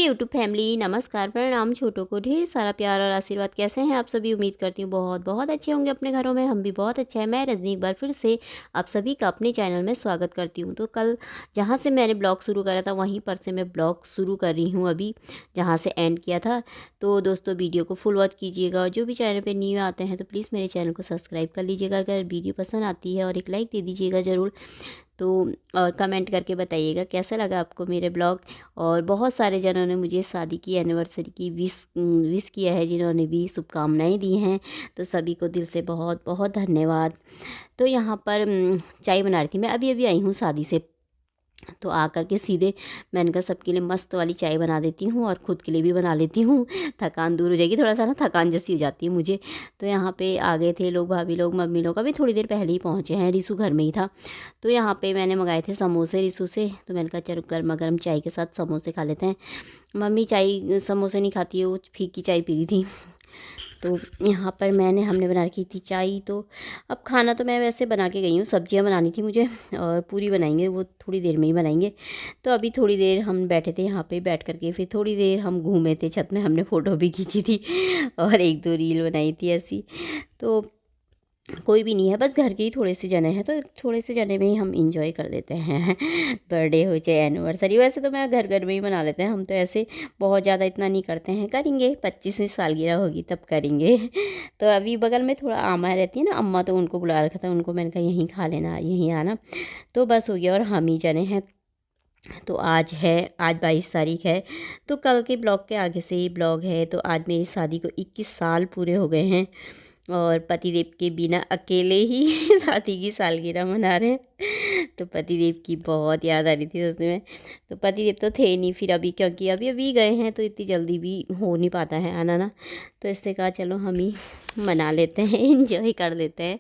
YouTube family, नमस्कार, प्रणाम। छोटों को ढेर सारा प्यार और आशीर्वाद। कैसे हैं आप सभी? उम्मीद करती हूँ बहुत बहुत अच्छे होंगे अपने घरों में। हम भी बहुत अच्छे हैं। मैं रजनी एक बार फिर से आप सभी का अपने चैनल में स्वागत करती हूँ। तो कल जहाँ से मैंने ब्लॉग शुरू करा था वहीं पर से मैं ब्लॉग शुरू कर रही हूँ अभी, जहाँ से एंड किया था। तो दोस्तों वीडियो को फुल वॉच कीजिएगा और जो भी चैनल पर न्यू आते हैं तो प्लीज़ मेरे चैनल को सब्सक्राइब कर लीजिएगा। अगर वीडियो पसंद आती है और एक लाइक दे दीजिएगा ज़रूर। तो और कमेंट करके बताइएगा कैसा लगा आपको मेरे ब्लॉग। और बहुत सारे जनों ने मुझे शादी की एनिवर्सरी की विश किया है, जिन्होंने भी शुभकामनाएं दी हैं, तो सभी को दिल से बहुत बहुत धन्यवाद। तो यहाँ पर चाय बना रही थी मैं, अभी अभी आई हूँ शादी से। तो आकर के सीधे मैंने कहा सबके लिए मस्त वाली चाय बना देती हूँ और ख़ुद के लिए भी बना लेती हूँ, थकान दूर हो जाएगी। थोड़ा सा ना थकान जैसी हो जाती है मुझे। तो यहाँ पे आ गए थे लोग, भाभी लोग, मम्मी लोग अभी थोड़ी देर पहले ही पहुँचे हैं। रिशु घर में ही था। तो यहाँ पे मैंने मंगाए थे समोसे रिशु से। तो मैंने कहा चलो गर्मा गर्म चाय के साथ समोसे खा लेते हैं। मम्मी चाय समोसे नहीं खाती है, वो फीकी चाय पी रही थी। तो यहाँ पर हमने बना रखी थी चाय। तो अब खाना तो मैं वैसे बना के गई हूँ, सब्जियाँ बनानी थी मुझे और पूरी बनाएंगे, वो थोड़ी देर में ही बनाएंगे। तो अभी थोड़ी देर हम बैठे थे यहाँ पे, बैठ करके फिर थोड़ी देर हम घूमे थे छत में, हमने फ़ोटो भी खींची थी और एक दो रील बनाई थी ऐसी। तो कोई भी नहीं है, बस घर के ही थोड़े से जने हैं, तो थोड़े से जने में ही हम इंजॉय कर लेते हैं बर्थडे हो चाहे एनिवर्सरी। वैसे तो मैं घर घर में ही मना लेते हैं हम, तो ऐसे बहुत ज़्यादा इतना नहीं करते हैं। करेंगे 25वीं सालगिरह होगी तब करेंगे तो अभी बगल में थोड़ा आमा रहती है ना, अम्मा, तो उनको बुला रखा था। उनको मैंने कहा यहीं खा लेना, यहीं आना, तो बस हो गया। और हम ही जने हैं। तो आज 22 तारीख है। तो कल के ब्लॉग के आगे से ही ब्लॉग है। तो आज मेरी शादी को 21 साल पूरे हो गए हैं और पतिदेव के बिना अकेले ही शादी की सालगिरह मना रहे हैं। तो पतिदेव की बहुत याद आ रही थी उसमें। तो पतिदेव तो थे नहीं फिर अभी, क्योंकि अभी अभी गए हैं, तो इतनी जल्दी भी हो नहीं पाता है आना ना। तो इससे कहा चलो हम ही मना लेते हैं, इंजॉय कर लेते हैं।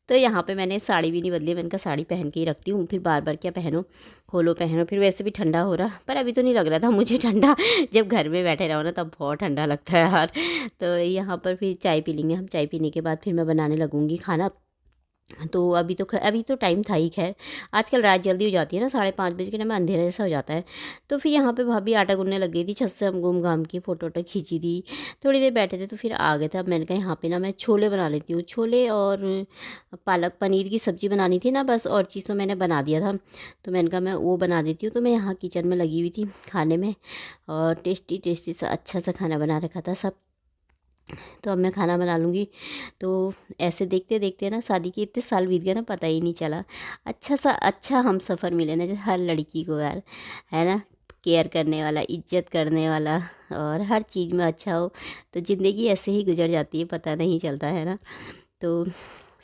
तो यहाँ पे मैंने साड़ी भी नहीं बदली। मैंने कहा साड़ी पहन के ही रखती हूँ, फिर बार बार क्या पहनो, खोलो पहनो। फिर वैसे भी ठंडा हो रहा, पर अभी तो नहीं लग रहा था मुझे ठंडा। जब घर में बैठे रहो ना तब बहुत ठंडा लगता है यार। तो यहाँ पर फिर चाय पी लेंगे हम। चाय पीने के बाद फिर मैं बनाने लगूँगी खाना। तो अभी तो टाइम था ही। खैर आजकल रात जल्दी हो जाती है ना, 5:30 बजे के टाइम में अंधेरा जैसा हो जाता है। तो फिर यहाँ पे भाभी आटा गूंदने लग गई थी। छत से हम घूम घाम की फ़ोटो वोटो खींची थी, थोड़ी देर बैठे थे तो फिर आ गए थे। अब मैंने कहा यहाँ पे ना मैं छोले बना लेती हूँ। छोले और पालक पनीर की सब्ज़ी बनानी थी ना बस, और चीज़ तो मैंने बना दिया था। तो मैंने कहा मैं वो बना देती हूँ। तो मैं यहाँ किचन में लगी हुई थी खाने में, और टेस्टी टेस्टी सा अच्छा सा खाना बना रखा था सब। तो अब मैं खाना बना लूँगी। तो ऐसे देखते देखते ना शादी के इतने साल बीत गए ना, पता ही नहीं चला। अच्छा हम सफ़र मिले ना, जैसे हर लड़की को यार, है ना, केयर करने वाला, इज्जत करने वाला, और हर चीज़ में अच्छा हो। तो ज़िंदगी ऐसे ही गुजर जाती है, पता नहीं चलता है ना। तो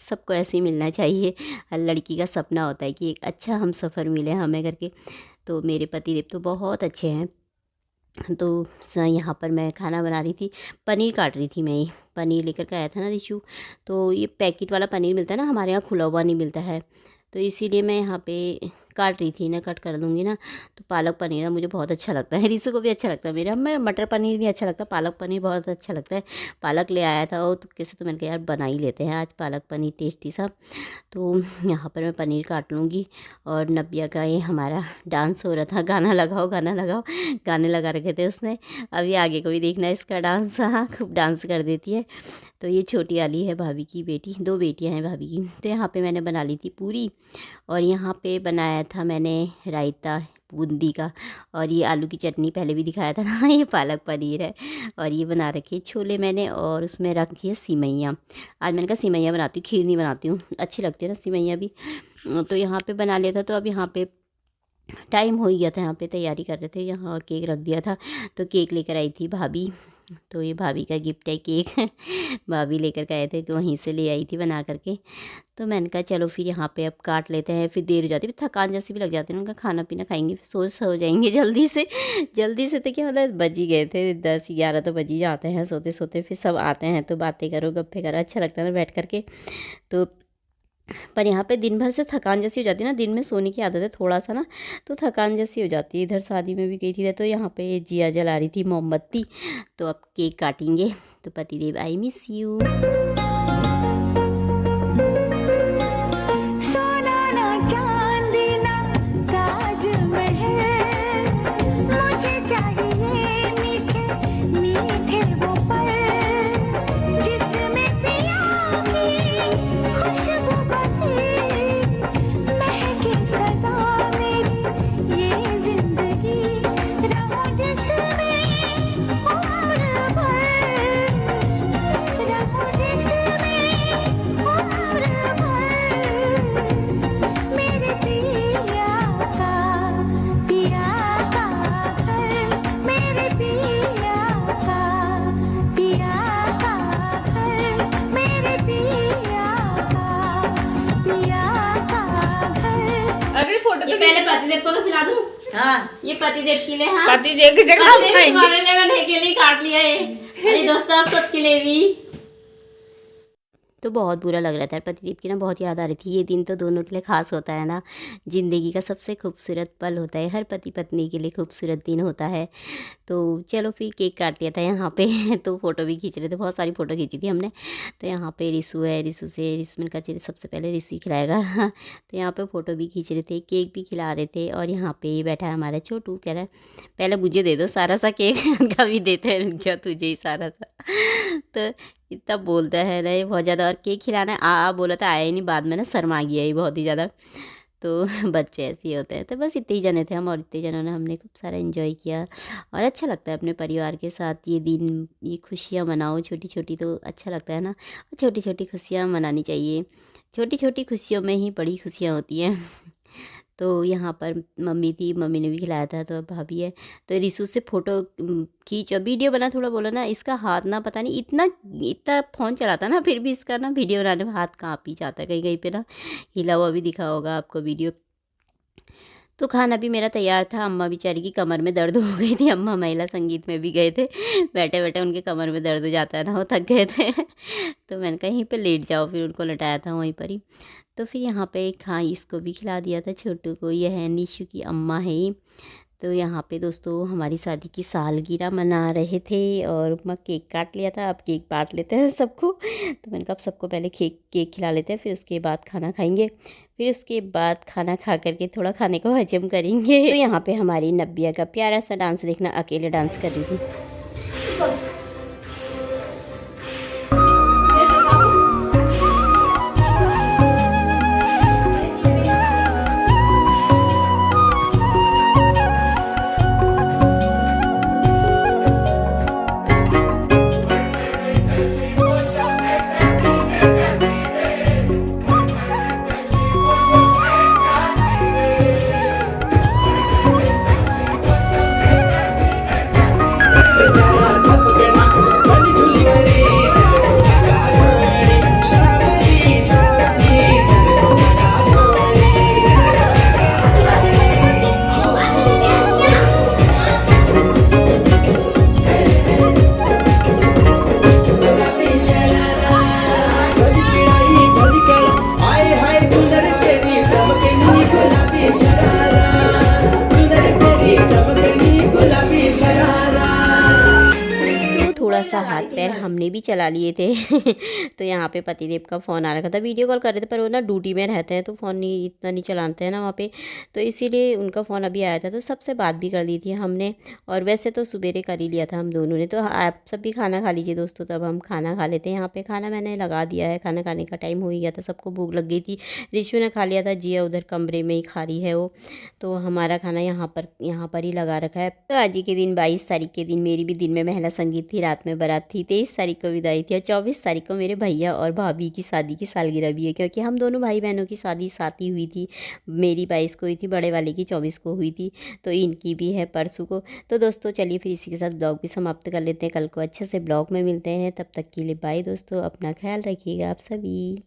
सबको ऐसे ही मिलना चाहिए। हर लड़की का सपना होता है कि एक अच्छा हम सफ़र मिले हमें करके। तो मेरे पतिदेव तो बहुत अच्छे हैं। तो यहाँ पर मैं खाना बना रही थी, पनीर काट रही थी मैं। ये पनीर लेकर के आया था ना रिशु। तो ये पैकेट वाला पनीर मिलता है ना, हमारे यहाँ खुला हुआ नहीं मिलता है। तो इसीलिए मैं यहाँ पे काट रही थी ना, कट कर दूँगी ना। तो पालक पनीर ना मुझे बहुत अच्छा लगता है, रिशु को भी अच्छा लगता है मेरा। मैं मटर पनीर नहीं अच्छा लगता, पालक पनीर बहुत अच्छा लगता है। पालक ले आया था वो, तो कैसे, तो मैंने कहा यार बना ही लेते हैं आज पालक पनीर टेस्टी सा। तो यहाँ पर मैं पनीर काट लूँगी। और नब्या का ये हमारा डांस हो रहा था, गाना लगाओ गाना लगाओ, गाने लगा रखे थे उसने। अभी आगे को भी देखना इसका डांस, हाँ खूब डांस कर देती है। तो ये छोटी वाली है भाभी की बेटी, 2 बेटियां हैं भाभी की। तो यहाँ पे मैंने बना ली थी पूरी, और यहाँ पे बनाया था मैंने रायता बूंदी का, और ये आलू की चटनी पहले भी दिखाया था ना ये पालक पनीर है। और ये बना रखे छोले मैंने, और उसमें रखी है सिमैया। आज मैंने कहा सिमैया बनाती हूँ, खीर नहीं बनाती हूँ, अच्छी लगती है ना सिमैया भी। तो यहाँ पे बना लिया था। तो अब यहाँ पे टाइम हो ही गया था, यहाँ पे तैयारी कर रहे थे, यहाँ केक रख दिया था। तो केक लेकर आई थी भाभी। तो ये भाभी का गिफ्ट है केक भाभी लेकर के आए थे, कि वहीं से ले आई थी बना करके। तो मैंने कहा चलो फिर यहाँ पे अब काट लेते हैं, फिर देर हो जाती है, फिर थकान जैसी भी लग जाती है। उनका खाना पीना खाएंगे फिर सो जाएंगे जल्दी से। जल्दी से तो क्या मतलब, बज ही गए थे 10-11 तो बज ही जाते हैं सोते सोते। फिर सब आते हैं तो बातें करो, गप्पे करो, अच्छा लगता है ना बैठ करके। तो पर यहाँ पे दिन भर से थकान जैसी हो जाती है ना, दिन में सोने की आदत है थोड़ा सा ना, तो थकान जैसी हो जाती है। इधर शादी में भी गई थी तो यहाँ पे जिया जला रही थी मोमबत्ती। तो अब केक काटेंगे। तो पतिदेव आई मिस यू। सोना ना चांदी ना ताजमहल, मुझे चाहिए अरे फोटो ये तो पहले पतिदेव को तो खिला दूं। हाँ ये पतिदेव के लिए, हाँ पतिदेव की जगह हम पतिदेव खाएंगे। तुम्हारे लिए मैंने अकेले काट लिया है। अरे दोस्तों आप सबके लिए भी। तो बहुत बुरा लग रहा था पतिदेव की ना बहुत याद आ रही थी। ये दिन तो दोनों के लिए खास होता है ना, ज़िंदगी का सबसे खूबसूरत पल होता है, हर पति पत्नी के लिए खूबसूरत दिन होता है। तो चलो फिर केक काट लिया था यहाँ पे तो फ़ोटो भी खींच रहे थे, बहुत सारी फ़ोटो खींची थी हमने। तो यहाँ पे रिसू है, रिसू से रिसमिन का चलिए सबसे पहले रिसु ही खिलाएगा तो यहाँ पे फ़ोटो भी खींच रहे थे, केक भी खिला रहे थे। और यहाँ पे बैठा है हमारा छोटू, कह रहा है पहले मुझे दे दो सारा सा केक कभी देते हैं, रुक जा तुझे ही सारा सा तो इतना बोलता है ना ये बहुत ज़्यादा। और केक खिलाना आ बोला था, आया ही नहीं, बाद में ना शर्मा गया ही बहुत ही ज़्यादा। तो बच्चे ऐसे ही होते हैं। तो बस इतने ही जने थे हम, और इतने जनों ने हमने खूब सारा एंजॉय किया। और अच्छा लगता है अपने परिवार के साथ ये दिन, ये खुशियाँ मनाओ छोटी छोटी, तो अच्छा लगता है ना। छोटी छोटी खुशियाँ मनानी चाहिए, छोटी छोटी खुशियों में ही बड़ी खुशियाँ होती हैं तो यहाँ पर मम्मी थी, मम्मी ने भी खिलाया था। तो अब भाभी है, तो रिसु से फ़ोटो खींच, वीडियो बना। थोड़ा बोला ना, इसका हाथ ना पता नहीं इतना इतना फ़ोन चलाता ना, फिर भी इसका ना वीडियो बनाने में हाथ काँप ही जाता है, कहीं कहीं पे ना हिला हुआ भी दिखा होगा आपको वीडियो। तो खाना भी मेरा तैयार था। अम्मा बेचारी की कमर में दर्द हो गई थी, अम्मा महिला संगीत में भी गए थे बैठे बैठे उनके कमर में दर्द हो जाता है ना, वो थक गए थे तो मैंने कहा यहीं पे लेट जाओ, फिर उनको लटाया था वहीं पर ही। तो फिर यहाँ पे हाँ इसको भी खिला दिया था छोटू को। यह है निशु की अम्मा है। तो यहाँ पे दोस्तों हमारी शादी की सालगिरह मना रहे थे, और मैं केक काट लिया था। अब केक बांट लेते हैं सबको। तो मैंने कहा अब सबको पहले केक खिला लेते हैं, फिर उसके बाद खाना खाएंगे। फिर उसके बाद खाना खा करके थोड़ा खाने को हजम करेंगे। तो यहाँ पे हमारी नब्बिया का प्यारा सा डांस देखना, अकेले डांस कर रही थी। थोड़ा सा हाथ पैर हमने भी चला लिए थे तो यहाँ पे पतिदेव का फ़ोन आ रखा था, वीडियो कॉल कर रहे थे, पर वो ना ड्यूटी में रहते हैं तो फ़ोन नहीं इतना नहीं चलाते हैं ना वहाँ पे। तो इसीलिए उनका फ़ोन अभी आया था, तो सबसे बात भी कर ली थी हमने। और वैसे तो सुबेरे कर ही लिया था हम दोनों ने। तो आप सब भी खाना खा लीजिए दोस्तों, तब हम खाना खा लेते हैं। यहाँ पर खाना मैंने लगा दिया है, खाना खाने का टाइम हो ही गया था, सबको भूख लग गई थी। रिशु ने खा लिया था, जिया उधर कमरे में ही खा रही है वो। तो हमारा खाना यहाँ पर ही लगा रखा है। तो आज ही के दिन 22 तारीख के दिन मेरी भी दिन में महिला संगीत थी, रात में बारात थी। 23 तारीख को विदाई थी, और 24 तारीख को मेरे भैया और भाभी की शादी की सालगिरह भी है, क्योंकि हम दोनों भाई बहनों की शादी साथ ही हुई थी। मेरी 22 को हुई थी, बड़े वाले की 24 को हुई थी, तो इनकी भी है परसों को। तो दोस्तों चलिए फिर इसी के साथ ब्लॉग भी समाप्त कर लेते हैं। कल को अच्छे से ब्लॉग में मिलते हैं, तब तक के लिए बाय दोस्तों, अपना ख्याल रखिएगा आप सभी।